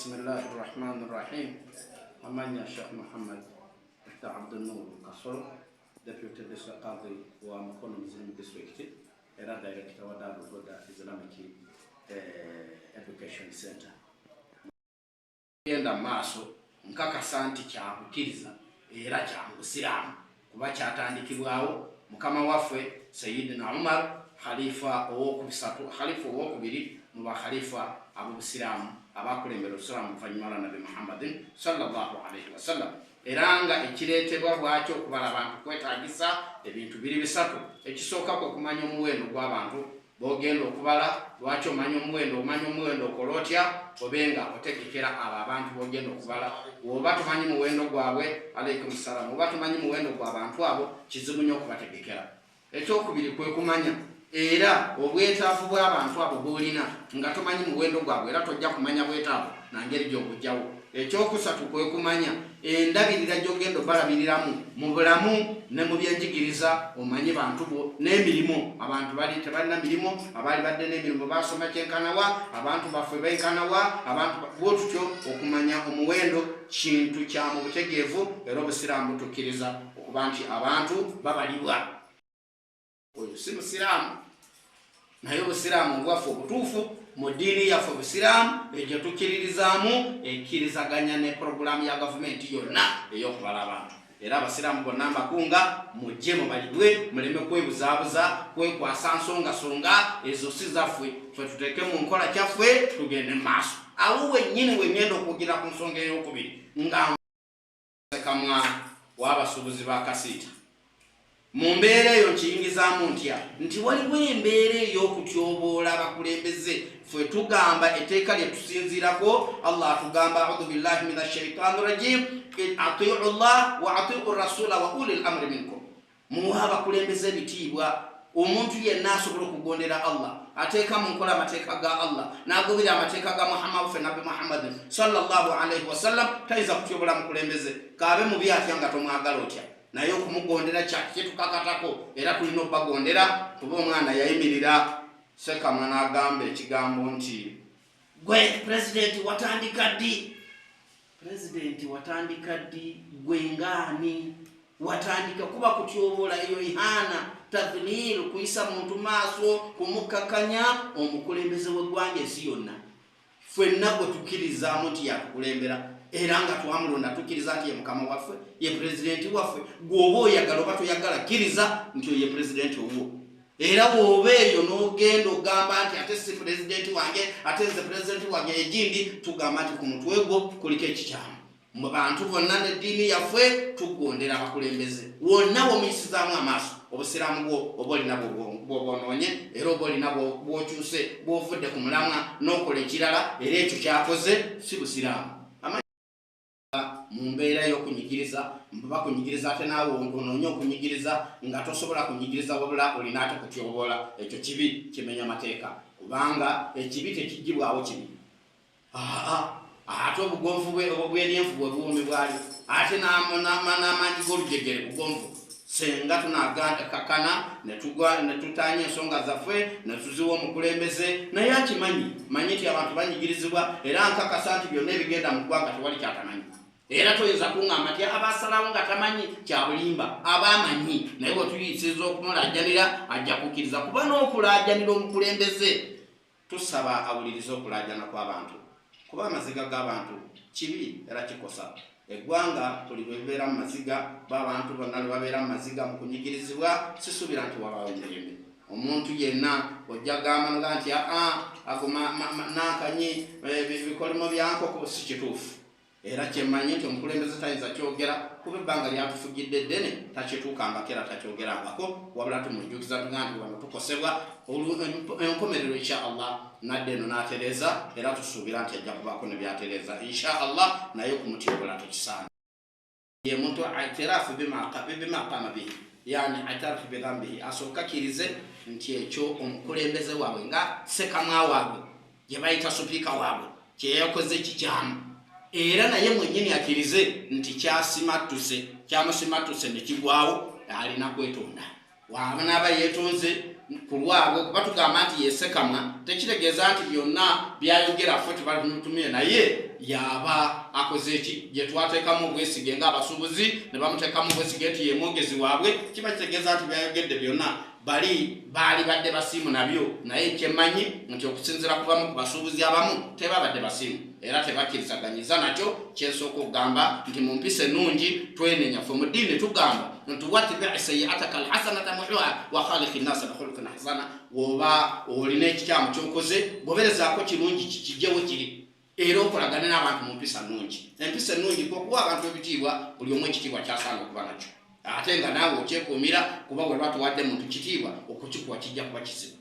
بسم الله الرحمن الرحيم. أمانيا الشيخ محمد عبد النور القصر Deputy District Qadi wa Mukono Muslim District era Director wa Darul Huda Islamic Education Center. Yenda maaso nkakasa nti kyabukiriza era kyabusiramu kuba kyatandikibwawo mukama waffe Sayyidina Umar Khalifa owokubiri mu bakhalifa ab'Obusiramu abakulembera Obusiramu oluvannyuma Nabi Muhammadin sallallahu alayhi wasallam. Eranga ekireetebwa bwakyo okubala abantu kwetaagisa ebintu biri bisatu. Ekisooka kwe kumanya omuwendo gw'abantu b'ogenda okubala. Lwaki omanya omuwendo okola otya obenga otegekera abo abantu b'ogenda okubala. Oba tumanyi muwendo gwabwe alaykum salaam, oba tumanyi muwendo gw'abantu abo kizibu nnyo okubategekera. Ekyokubiri kwe kumanya era obwetaavu bw'abantu abo bw'olina nga tomanyi muwendo gwabwe era tojja kumanya bwetaavu na ngeri gy'okujjawo. Ekyokusatu kwe kumanya endabirira gy'ogenda obalabiriramu mu bulamu ne mu byenjigiriza omanyi bantu bo n'emirimu. Abantu bali tebalina mirimu, abaali badde n'emirimu basoma kyenkanawa, abantu baffe benkanawa, abantu bwotutyo okumanya omuwendo kintu kya mu butegeevu era Obusiraamu butukkiriza okuba nti abantu babalibwa. Oyo si Musiraamu naye Obusiraamu bwaffe obutuufu mu ddiini yaffe Obusiraamu egyo tukkiririzaamu ekkirizaganya ne purogulaamu ya gavumenti yonna ey'okubala abantu. Era Abasiraamu bonna mbakunga mujje mubalibwe muleme kwebuzaabuza kwekwasa nsongasonga ezo si zaffe, ffe tuteeke mu nkola kyaffe tugende mu maaso. Awo wennyini weŋŋenda okwogerera ku nsonga ey'okubiri nga sekamwa w'abasuubuzi ba kasiita. Mu mbeera eyo nkiyingizaamu ntya nti waliwo embeera ey'okutyoboola abakulembeze. Ffe tugamba etteeka lye tusinziirako Allah atugamba a'udhu billahi minash shaitani rajim atiu Allah wa atiu rasula wa ulil amri minkum. Muwe abakulembeze ebitiibwa. Omuntu yenna asobola okugondera Allah ateeka mu nkola amateeka ga Allah n'agobera amateeka ga Muhammad ffe Nabi Muhammadin sallallahu alayhi wasallam tayinza kutyobola mukulembeze kaabe mubi atya nga tomwagala otya. Naye okumugondera kyetukakatako era tulina okubagondera kuba omwana yayimirira Sekamwa n'agamba ekigambo nti gwe pulezidenti watandika ddi? Pulezidenti watandika ddi? Gwe ngaani watandika? Kuba kutyoboola eyo ihana tadhniru kuyisa muntu maaso kumukakanya omukulembeze w'eggwanga ensi yonna. Ffenna gwe tukkirizaamu nti yatukulembera era nga twamulonda tukkiriza nti ye mukama waffe ye pulezidenti waffe. Gwoba oyagala oba toyagala kkiriza nti oyo ye pulezidenti owwo. Era bw'oba eyo n'ogenda ogamba nti ate si pulezidenti wange ate nze pulezidenti wange egindi, tugamba nti ku mutwe gwo kuliko ekikyamu. Mu bantu bonna n'eddiini yaffe tugondera abakulembeze wonna w'omuyisizaamu amaaso. Obusiraamu bwo oba olina bw'obwonoonye era oba olina bw'okyuse bw'ovudde ku mulamwa n'okola ekirala era ekyo kyakoze si Busiraamu. Mu mbeera y'okunyigiriza bakunyigiriza ate naawe onoonye okunyigiriza nga tosobola kunyigiriza wabula olina ate kutyoboola. Ekyo kibi, kimenya mateeka kubanga ekibi tekigibwawo kibi. Ate obugonvu bw'eryenvu bwe buwumi bwali ate n'amaanyi g'olujegere bugonvu. Senga tunagakakana ne tutaanya ensonga zaffe ne tuziwa omukulembeze naye akimanyi manyi nti abantu banyigirizibwa era nkakasa nti byonna ebigenda mu ggwanga tewali kyatamanyi. Era toyinza kuŋŋamba nti abasalawo nga tamanyi kyabulimba. Abamanyi naye bwe tuyisiriza okumulaajanira ajja kukkiriza kuba n'okulaajanira omukulembeze. Tusaba awulirize okulaajana kw'abantu kuba amaziga g'abantu kibi era kikosa. Eggwanga buli lwe libeera mu maziga b'abantu bonna lwe babeera mu maziga mu kunyigirizibwa sisuubira nti wabaawo emirembe. Omuntu yenna ojja gamba nti ago nankanyi bikolimo byankoko si kituufu. Era kyemmanyi nti omukulembeze tayinza kyogera kuba ebbanga lyatufugidde eddene takituukangako era takyogerangako wabula tumujjukiza tuga nti wano tukosebwa enkomerero insha Allah nadde eno n'atereeza era tusuubira nti ajja kubaako ne byatereeza insha Allah naye okumutyobola tukisaana. Ye muntu aitirafu bimaqama bihi yani aitarafu bidhambihi asooka akkirize nti ekyo omukulembeze waabwe nga Sekamwa waabwe gye bayita supiika waabwe kyeyakoze kikyamu era naye mwennyini akkirize nti kyamusimattuse ne kigwawo alina kwetonda. Waba n'aba yeetonze ku lwabwe kuba tugamba nti yesekamwa tekitegeeza nti byonna byayogera ffe tebalimutumire naye yaba akoze eki gye twateekamu obwesige ng'abasuubuzi ne bamuteekamu obwesige nti ye mwogezi waabwe kiba kitegeeza nti byayogedde byonna baali badde basiimu nabyo naye kyemmanyi nti okusinziira kubamu ku basuubuzi abamu tebabadde basiimu era tebakkirizaganyizza nakyo kyensooka okugamba nti mu mpisa ennungi twenenya ffe mu ddiini tugamba nti wattibi' sayyi'ataka alhasanata muhwa wa khaliqi nnasa bi khuluqin hasana oba olina ekikyamu ky'okoze goberezaako kirungi kijjewo kiri era okolagane n'abantu mu mpisa nnungi empisa ennungi kw'okuwa abantu ebitiibwa buli omu ekitiibwa kyasaana okuba nakyo ate nga naawe okyekuumira kuba bwe batuwadde muntu kitiibwa okukikuwa kijja kuba kizibu.